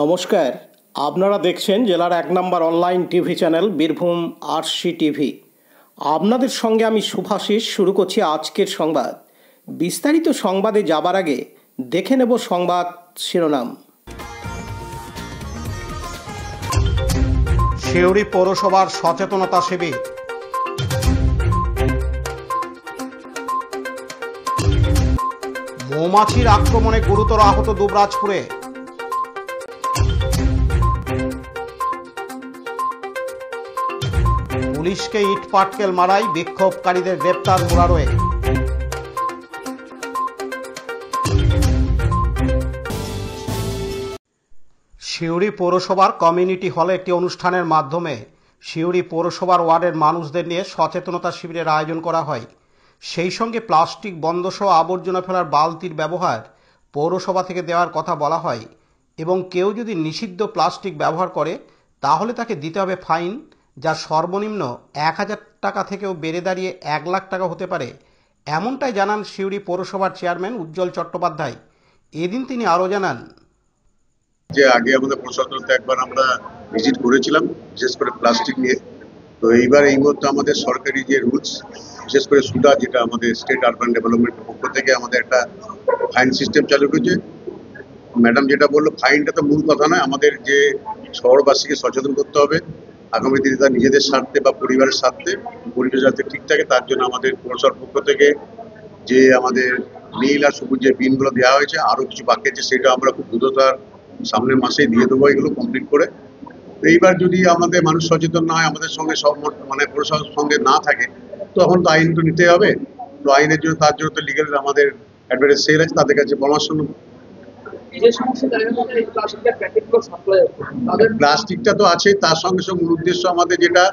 নমস্কার, আপনারা দেখছেন জেলার ১ নম্বর online TV channel Birbhum RC TV. আপনাদের সঙ্গে আমি শুভাশিস। শুরু করছি আজকের সংবাদ। বিস্তারিত সংবাদে যাবার আগে দেখে নেব সংবাদ শিরোনাম। সিউড়ি পৌরসভার সচেতনতা শিবির। মৌমাছির আক্রমণে গুরুতর আহত দুবরাজপুরে। পুলিশকে ইট পাটকেল মারায় বিক্ষোভকারীদের গ্রেপ্তার মুরারোয়ে। সিউড়ি পৌরসভার কমিউনিটি হলে একটি অনুষ্ঠানের মাধ্যমে সিউড়ি পৌরসভার ওয়ার্ডের মানুষদের নিয়ে সচেতনতা শিবিরের আয়োজন করা হয়। সেই সঙ্গে প্লাস্টিক বন্ধসহ আবর্জনা ফেলার বালতির ব্যবহার পৌরসভা থেকে দেওয়ার কথা বলা হয় এবং কেউ যদি নিষিদ্ধ প্লাস্টিক ব্যবহার করে তাহলে তাকে দিতে হবে ফাইন, যা সর্বনিম্ন ১,০০০ টাকা থেকেও বেড়ে দাঁড়িয়ে ১,০০,০০০ টাকা হতে পারে। এমনটাই জানান সিউড়ি পৌরসভার চেয়ারম্যান উজ্জ্বল চট্টোপাধ্যায়। এদিন তিনি আরও জানান যে আগে আমাদের প্রশাসনতে একবার আমরা ভিজিট করেছিলাম, বিশেষ করে প্লাস্টিক নিয়ে। তো এইবার এই মুহূর্তে আমাদের সরকারি যে রুলস, বিশেষ করে সুডা, যেটা আমাদের স্টেট আরবান ডেভেলপমেন্টের পক্ষ থেকে আমাদের একটা ফাইন সিস্টেম চালু করেছে। ম্যাডাম যেটা বললো, ফাইনটা তো মূল কথা নয়, আমাদের যে শহরবাসীকে সচেতন করতে হবে আগামী দিনে তার নিজেদের স্বার্থে বা পরিবারের স্বার্থে, পরিবেশ যাতে ঠিক থাকে তার জন্য আমাদের পৌরসভার পক্ষ থেকে যে আমাদের নীল আর সবুজ যে বিনগুলো দেওয়া হয়েছে, আরও কিছু বাকি আছে, সেটা আমরা খুব দ্রুততার সামনের মাসেই দিয়ে দেবো এগুলো কমপ্লিট করে। তো এইবার যদি আমাদের মানুষ সচেতন না হয়, আমাদের সঙ্গে সব পৌরসভার সঙ্গে না থাকে, তখন তো আইন তো নিতে হবে। তো আইনের জন্য তার জন্য তো লিগেল আমাদের অ্যাডভাইস সেল আছে, তাদের কাছে পরামর্শ নেব। প্লাস্টিকটা তো আছে, তার সঙ্গে সঙ্গে মূল উদ্দেশ্য আমাদের যেটা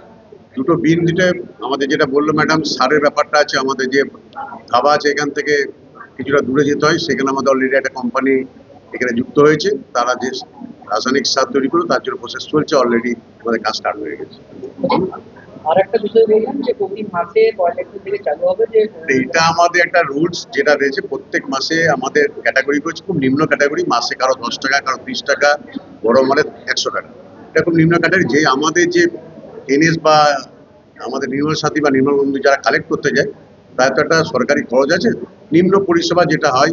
দুটো বিন দিতে, আমাদের যেটা বললো ম্যাডাম, সারের ব্যাপারটা আছে। আমাদের যে ধাবা আছে এখান থেকে কিছুটা দূরে যেতে হয়, সেখানে আমাদের অলরেডি একটা কোম্পানি এখানে যুক্ত হয়েছে, তারা যে রাসায়নিক সার তৈরি করে তার জন্য প্রসেস চলছে, অলরেডি আমাদের কাজ স্টার্ট হয়ে গেছে। এইটা আমাদের একটা রুলস যেটা রয়েছে, প্রত্যেক মাসে আমাদের ক্যাটাগরি করেছে, খুব নিম্ন ক্যাটাগরি, মাসে কারো ১০ টাকা, কারো ৩০ টাকা, বড় মানে ১০০ টাকা। এটা খুব নিম্ন ক্যাটাগরি। যে আমাদের যে এনএস বা আমাদের নির্মল সাথী বা নির্মল বন্ধু যারা কালেক্ট করতে যায়, তার তো একটা সরকারি খরচ আছে। নিম্ন পরিষেবা যেটা হয়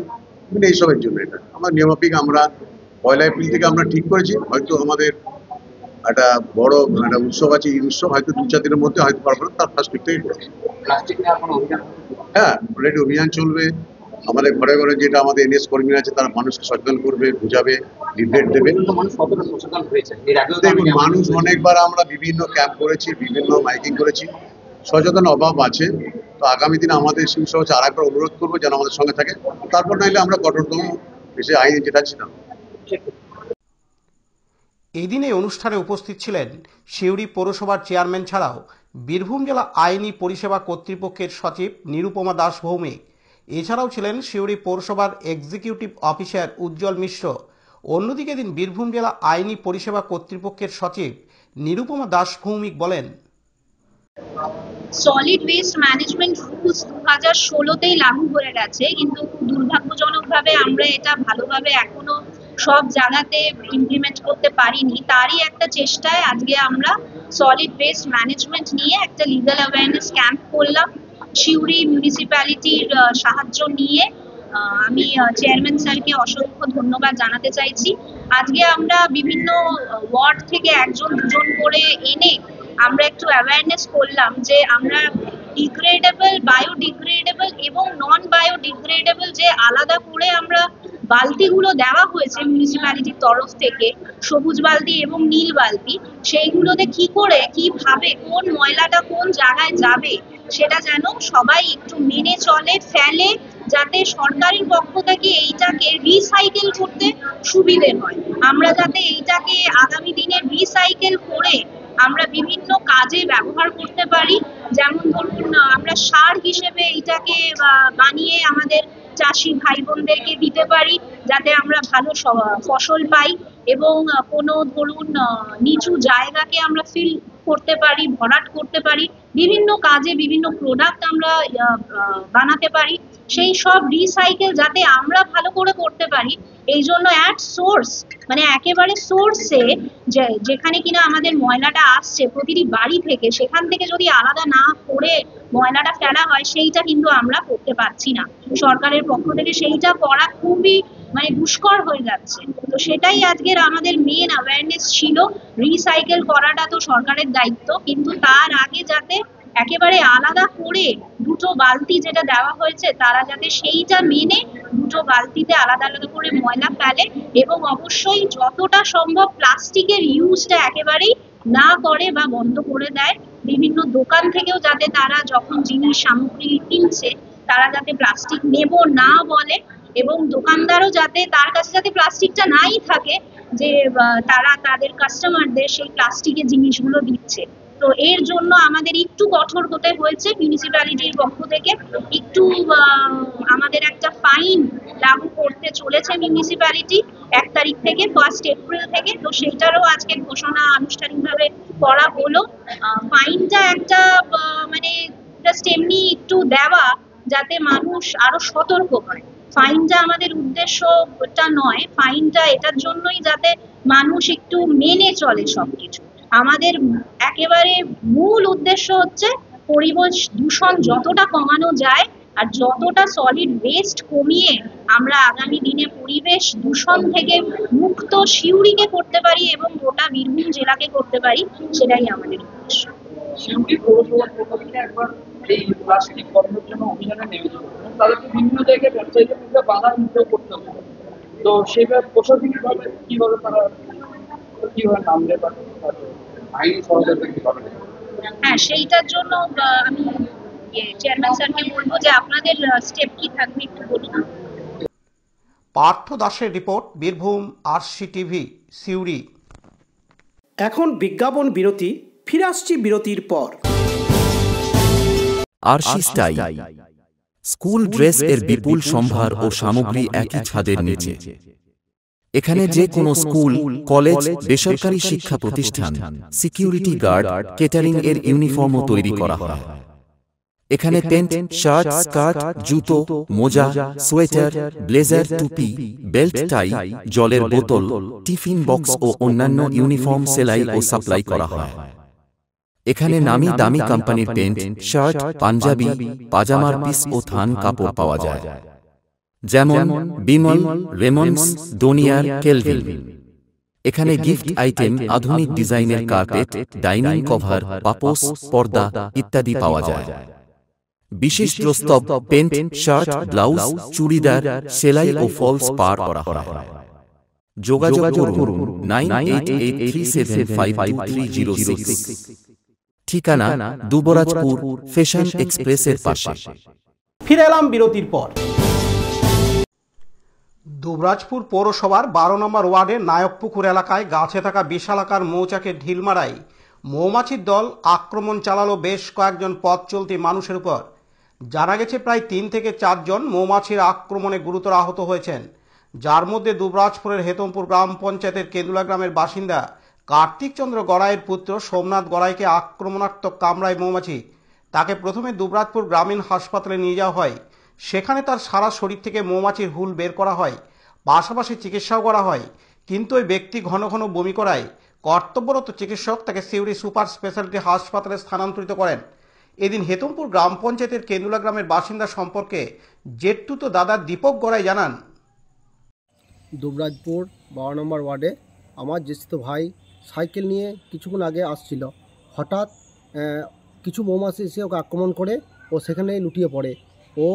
এইসবের জন্য এটা আমরা নিয়মাফিক আমরা ১ এপ্রিল থেকে আমরা ঠিক করেছি। হয়তো আমাদের একটা বড় একটা উৎসব আছে, এই উৎসব হয়তো ২-৪ দিনের মধ্যে হয়তো পারবো না, তার ফার্স্ট উইক থেকেই করেছি। হ্যাঁ, অলরেডি অভিযান চলবে। আমাদের ঘরে ঘরে যেটা আমাদের এনএস কর্মীরা আছে, তারা মানুষকে সচেতন করবে, বুঝাবে, লিফলেট দেবে। দেখুন, মানুষ অনেকবার আমরা বিভিন্ন ক্যাম্প করেছি, বিভিন্ন মাইকিং করেছি, সচেতন অভাব আছে। তো আগামী দিনে আমাদের শীর্ষ হচ্ছে আরেকবার অনুরোধ করবো যেন আমাদের সঙ্গে থাকে, তারপর নাইলে আমরা কঠোরতম বেশি আইন যেটা ছিল। এদিন এই অনুষ্ঠানে উপস্থিত ছিলেন সিউড়ি পৌরসভার চেয়ারম্যান ছাড়াও বীরভূম জেলা আইনি পরিষেবা কর্তৃপক্ষের সচিব নিরুপমা দাস ভৌমিক। এছাড়াও ছিলেন সিউড়ি পৌরসভার এক্সিকিউটিভ অফিসার উজ্জ্বল মিশ্র। অন্যদিকে দিন বীরভূম জেলা আইনি পরিষেবা কর্তৃপক্ষের সচিব নিরুপমা দাস ভৌমিক বলেন, সলিড ওয়েস্ট ম্যানেজমেন্ট রুলস 2016তেই লাগু হয়ে গেছে, কিন্তু দুর্ভাগ্যজনকভাবে আমরা এটা ভালোভাবে এখনো সব জায়গাতে ইমপ্লিমেন্ট করতে পারিনি। তারই একটা চেষ্টায় আজকে আমরা সলিড ওয়েস্ট ম্যানেজমেন্ট নিয়ে একটা লিগাল অ্যাওয়ারনেস ক্যাম্প করলাম সিউড়ি মিউনিসিপ্যালিটির সাহায্য নিয়ে। আমি চেয়ারম্যান স্যারকে অসংখ্য ধন্যবাদ জানাতে চাইছি। আজকে আমরা বিভিন্ন ওয়ার্ড থেকে 1-2 করে এনে আমরা একটু অ্যাওয়ারনেস করলাম যে আমরা ডিগ্রেডেবল, বায়োডিগ্রেডেবল এবং নন বায়োডিগ্রেডেবল যে আলাদা করে আমরা বালতিগুলো দেওয়া হয়েছে মিউনিসিপ্যালিটির তরফ থেকে, সবুজ বালতি এবং নীল বালতি, সেইগুলোতে কি করে কিভাবে কোন ময়লাটা কোন জায়গায় যাবে সেটা যেন সবাই একটু মেনে চলে, ফেলে, যাতে সরকারের পক্ষ থেকে এইটাকে রিসাইকেল করতে সুবিধে হয়। আমরা যাতে এইটাকে আগামী দিনে রিসাইকেল করে আমরা বিভিন্ন কাজে ব্যবহার করতে পারি। যেমন ধরুন, আমরা সার হিসেবে এইটাকে বানিয়ে আমাদের চাষি ভাই বোনদেরকে দিতে পারি, যাতে আমরা ভালো ফসল পাই এবং কোনো ধরুন নিচু জায়গাকে আমরা ফিল করতে পারি, ভরাট করতে পারি, বিভিন্ন কাজে বিভিন্ন প্রোডাক্ট আমরা বানাতে পারি। সেই সব রিসাইকেল যাতে আমরা ভালো করে করতে পারি, এই জন্য অ্যাট সোর্স, মানে একেবারে সোর্সে, যেখানে কিনা আমাদের ময়লাটা আসছে প্রতিটি বাড়ি থেকে, সেখান থেকে যদি আলাদা না করে ময়লাটা ফেলা হয়, সেইটা কিন্তু আমরা করতে পারছি না। সরকারের পক্ষ থেকে সেইটা করা খুবই মানে দুষ্কর হয়ে যাচ্ছে। তো সেটাই আজকের আমাদের মেন অ্যাওয়ারনেস ছিল। রিসাইকেল করাটা তো সরকারের দায়িত্ব, কিন্তু তার আগে যাতে একেবারে আলাদা করে দুটো বালতি যেটা দেওয়া হয়েছে, তারা যাতে সেইটা মেনে দুটো বালতিতে আলাদা আলাদা করে ময়লা ফেলে, এবং অবশ্যই যতটা সম্ভব প্লাস্টিকের ইউজটা একেবারেই না করে বা বন্ধ করে দেয়। বিভিন্ন দোকান থেকেও যাতে তারা যখন জিনিস সামগ্রী কিনছে, তারা যাতে প্লাস্টিক নেব না বলে, এবং দোকানদারও যাতে তার কাছে যাতে প্লাস্টিকটা নাই থাকে, যে তারা তাদের কাস্টমারদের সেই প্লাস্টিকের জিনিসগুলো দিচ্ছে। তো এর জন্য আমাদের একটু কঠোর হতে হয়েছে মিউনিসিপ্যালিটির পক্ষ থেকে। একটু আমাদের একটা ফাইন লাগু করতে চলেছে মিউনিসিপ্যালিটি 1 তারিখ থেকে, 1 এপ্রিল থেকে। তো সেটারও আজকে ঘোষণা আনুষ্ঠানিকভাবে করা হলো। ফাইনটা একটা মানে জাস্ট এমনি একটু দেওয়া, যাতে মানুষ আরো সতর্ক হয়। ফাইনটা আমাদের উদ্দেশ্যটা নয়, ফাইনটা এটার জন্যই যাতে মানুষ একটু মেনে চলে সবকিছু। আমাদের একেবারে মূল উদ্দেশ্য হচ্ছে পরিবেশ দূষণ যতটা কমানো যায়, আর যতটা সলিড ওয়েস্ট কমিয়ে আমরা আগামী দিনে পরিবেশ দূষণ থেকে মুক্ত সিউড়িকে করতে পারি এবং গোটা বীরভূম জেলাকে করতে পারি, সেটাই আমাদের উদ্দেশ্য। সিউড়ি পৌরসভার পক্ষ থেকে একবার এই প্লাস্টিক বন্ধের জন্য অভিযানে নেমেছিল, তাদেরকে বিভিন্ন জায়গায় ব্যবসায়ীদের মধ্যে বাধা নির্ভর করতে হবে। তো সেইভাবে প্রশাসনিকভাবে কিভাবে তারা কিভাবে নামলে বা আইনি সহযোগিতা কিভাবে? হ্যাঁ, সেইটার জন্য আমি চেয়ারম্যান স্যারকে বলবো যে আপনাদের স্টেপ কি থাকবে একটু বলুন। পার্থ দাসের report, Birbhum RC TV, Suri. এখন বিজ্ঞাপন বিরতি, ফিরে আসছি বিরতির পর। আরসি স্টাইল স্কুল ড্রেস এর বিপুল সম্ভার ও সামগ্রী একই ছাদের নিচে। এখানে যে কোনো স্কুল, কলেজ, বেসরকারি শিক্ষা প্রতিষ্ঠান, সিকিউরিটি গার্ড, কেটারিং এর ইউনিফর্মও তৈরি করা হয়। এখানে প্যান্ট, শার্ট, স্কার্ট, জুতো, মোজা, সোয়েটার, ব্লেজার, টুপি, বেল্ট, টাই, জলের বোতল, টিফিন বক্স ও অন্যান্য ইউনিফর্ম সেলাই ও সাপ্লাই করা হয়। এখানে নামি দামি কোম্পানির প্যান্ট, শার্ট, পাঞ্জাবি, পাজামার পিস ও থান কাপড় পাওয়া যায়, যেমন বিমল, রেমন্ডস, ডোনিয়ার, কেলভিন। এখানে গিফট আইটেম, আধুনিক ডিজাইনের কার্পেট, ডাইনিং কভার, পাপোশ, পর্দা ইত্যাদি পাওয়া যায়। বিশেষ প্রস্তাব, প্যান্ট, শার্ট, ব্লাউজ, চুড়িদার, সেলাই ও ফলস পার করা হয়। যোগাযোগ করুন 9883752306। ঠিকানা দুবরাজপুর, ফ্যাশন এক্সপ্রেসের পাশে। ফিরে এলাম বিরতির পর। দুবরাজপুর পৌরসভার 12 নম্বর ওয়ার্ডের নায়কপুকুর এলাকায় গাছে থাকা বিশালাকার মৌচাকে ঢিল মারায় মৌমাছির দল আক্রমণ চালালো বেশ কয়েকজন পথ চলতি মানুষের উপর। জানা গেছে প্রায় 3 থেকে 4 জন মৌমাছির আক্রমণে গুরুতর আহত হয়েছেন, যার মধ্যে দুবরাজপুরের হেতমপুর গ্রাম পঞ্চায়েতের কেন্দুলা গ্রামের বাসিন্দা কার্তিক চন্দ্র গড়াইয়ের পুত্র সোমনাথ গড়াইকে আক্রমণাত্মক কামড়ায় মৌমাছি। তাকে প্রথমে দুবরাজপুর গ্রামীণ হাসপাতালে নিয়ে যাওয়া হয়। সেখানে তার সারা শরীর থেকে মৌমাছির হুল বের করা হয়, পাশাপাশি চিকিৎসাও করা হয়। কিন্তু ওই ব্যক্তি ঘন ঘন বমি করায় কর্তব্যরত চিকিৎসক তাকে সিউড়ি সুপার স্পেশালিটি হাসপাতালে স্থানান্তরিত করেন। এদিন হেতমপুর গ্রাম পঞ্চায়েতের কেন্দুলা গ্রামের বাসিন্দা সম্পর্কে জেঠতুতো দাদা দীপক গড়াই জানান, দুবরাজপুর 12 নম্বর ওয়ার্ডে আমার জ্যেষ্ঠ ভাই সাইকেল নিয়ে কিছুক্ষণ আগে আসছিল। হঠাৎ কিছু মৌমাছি এসে ওকে আক্রমণ করে ও সেখানেই লুটিয়ে পড়ে। ও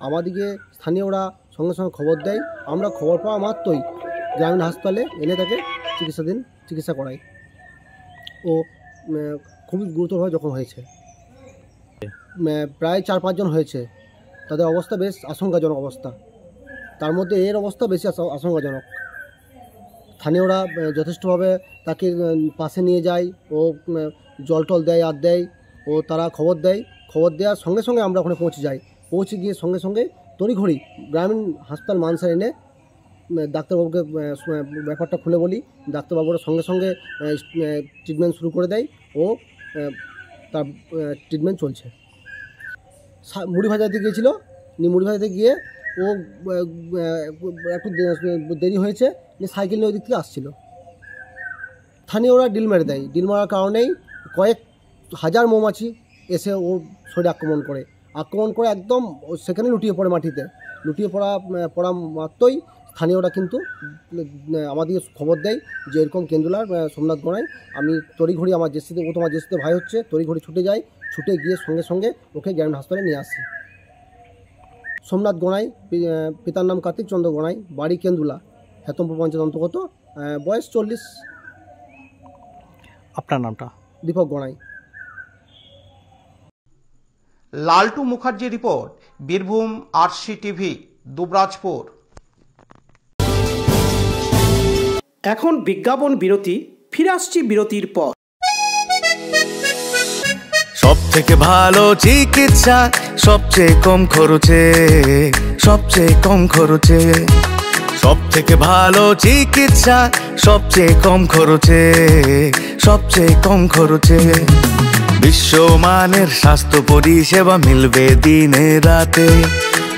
আমাদিকে স্থানীয়রা সঙ্গে সঙ্গে খবর দেয়। আমরা খবর পাওয়া মাত্রই গ্রামীণ হাসপাতালে এনে তাকে চিকিৎসা করাই। ও খুবই গুরুতরভাবে জখম হয়েছে। প্রায় 4-5 জন হয়েছে। তাদের অবস্থা বেশ আশঙ্কাজনক অবস্থা। তার মধ্যে এর অবস্থা বেশি আশঙ্কাজনক। স্থানীয়রা যথেষ্টভাবে তাকে পাশে নিয়ে যায়, ও জল টল দেয়, আর দেয়, ও তারা খবর দেয়। খবর দেওয়ার সঙ্গে সঙ্গে আমরা ওখানে পৌঁছে যাই। পৌঁছে গিয়ে সঙ্গে সঙ্গে তড়িঘড়ি গ্রামীণ হাসপাতাল মানসা এনে ডাক্তারবাবুকে ব্যাপারটা খুলে বলি। ডাক্তারবাবুরা সঙ্গে সঙ্গে ট্রিটমেন্ট শুরু করে দেয় ও তার ট্রিটমেন্ট চলছে। মুড়ি ভাজাতে গিয়েছিল, মুড়ি ভাজাতে গিয়ে ও একটু দেরি হয়েছে, সাইকেল নিয়ে ওই দিক থেকে আসছিল। স্থানীয়রা ডিল মেরে দেয়। ডিল মারার কারণেই কয়েক হাজার মৌমাছি এসে ওর শরীরে আক্রমণ করে একদম সেখানে লুটিয়ে পড়ে মাটিতে। লুটিয়ে পড়া মাত্রই স্থানীয়রা কিন্তু আমাদের খবর দেয় যে এরকম কেন্দুলার সোমনাথ গড়াই। আমি তড়িঘড়ি আমার জেসিতে ভাই হচ্ছে, তড়িঘড়ি ছুটে গিয়ে সঙ্গে সঙ্গে ওকে গ্রামীণ হাসপাতালে নিয়ে আসি। সোমনাথ গড়াই, পিতার নাম কার্তিক চন্দ্র গড়াই, বাড়ি কেন্দুলা, হেতমপুর পঞ্চায়েত অন্তর্গত, বয়স 40। আপনার নামটা? Deepak Garai. Laltu Mukherjee report, Birbhum RC TV, Dubrajpur. এখন বিজ্ঞাপন বিরতি, ফিরে আসছি বিরতির পর। সব থেকে ভালো চিকিৎসা সবচেয়ে কম খরচে, সবচেয়ে কম খরচে। সব থেকে ভালো চিকিৎসা সবচেয়ে কম খরচে, সবচেয়ে কম খরচে। বিশ্বমানের স্বাস্থ্য পরিষেবা মিলবে দিনে রাতে,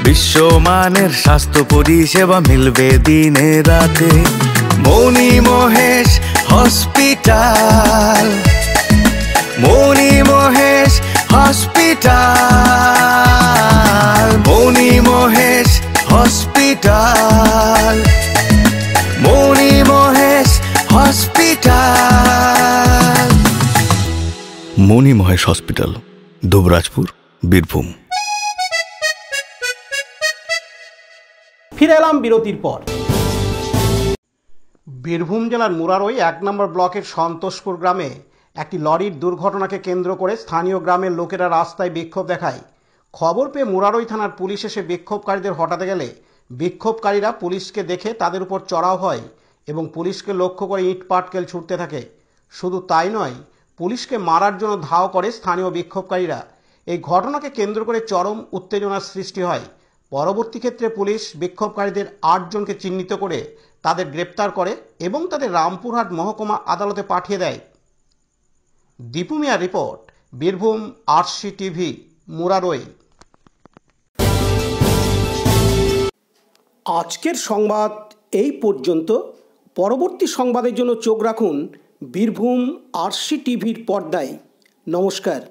বিশ্বমানের স্বাস্থ্য পরিষেবা মিলবে দিনে রাতে। মণি মহেশ হসপিটাল, মণি মহেশ হসপিটাল, মণি মহেশ হসপিটাল, মণি মহেশ হসপিটাল। মণি মহেশ হসপিটাল, দুবরাজপুর, বীরভূম। ফিরে এলাম বিরতির পর। বীরভূম জেলার মুরারই 1 নম্বর ব্লকের সন্তোষপুর গ্রামে একটি লরির দুর্ঘটনাকে কেন্দ্র করে স্থানীয় গ্রামের লোকেরা রাস্তায় বিক্ষোভ দেখায়। খবর পেয়ে মুরারই থানার পুলিশ এসে বিক্ষোভকারীদের হটাতে গেলে বিক্ষোভকারীরা পুলিশকে দেখে তাদের উপর চড়াও হয় এবং পুলিশকে লক্ষ্য করে ইট পাটকেল ছুটতে থাকে। শুধু তাই নয়, পুলিশকে মারার জন্য ধাও করে স্থানীয় বিক্ষোভকারীরা। এই ঘটনাকে কেন্দ্র করে চরম উত্তেজনার সৃষ্টি হয়। পরবর্তী ক্ষেত্রে পুলিশ বিক্ষোভকারীদের 8 জনকে চিহ্নিত করে তাদের গ্রেপ্তার করে এবং তাদের রামপুরহাট মহকুমা আদালতে পাঠিয়ে দেয়। দীপু মিয়ার report, Birbhum RC TV, Murarai. আজকের সংবাদ এই পর্যন্ত। পরবর্তী সংবাদের জন্য চোখ রাখুন বীরভূম আরসি টিভির পর্দায়। নমস্কার।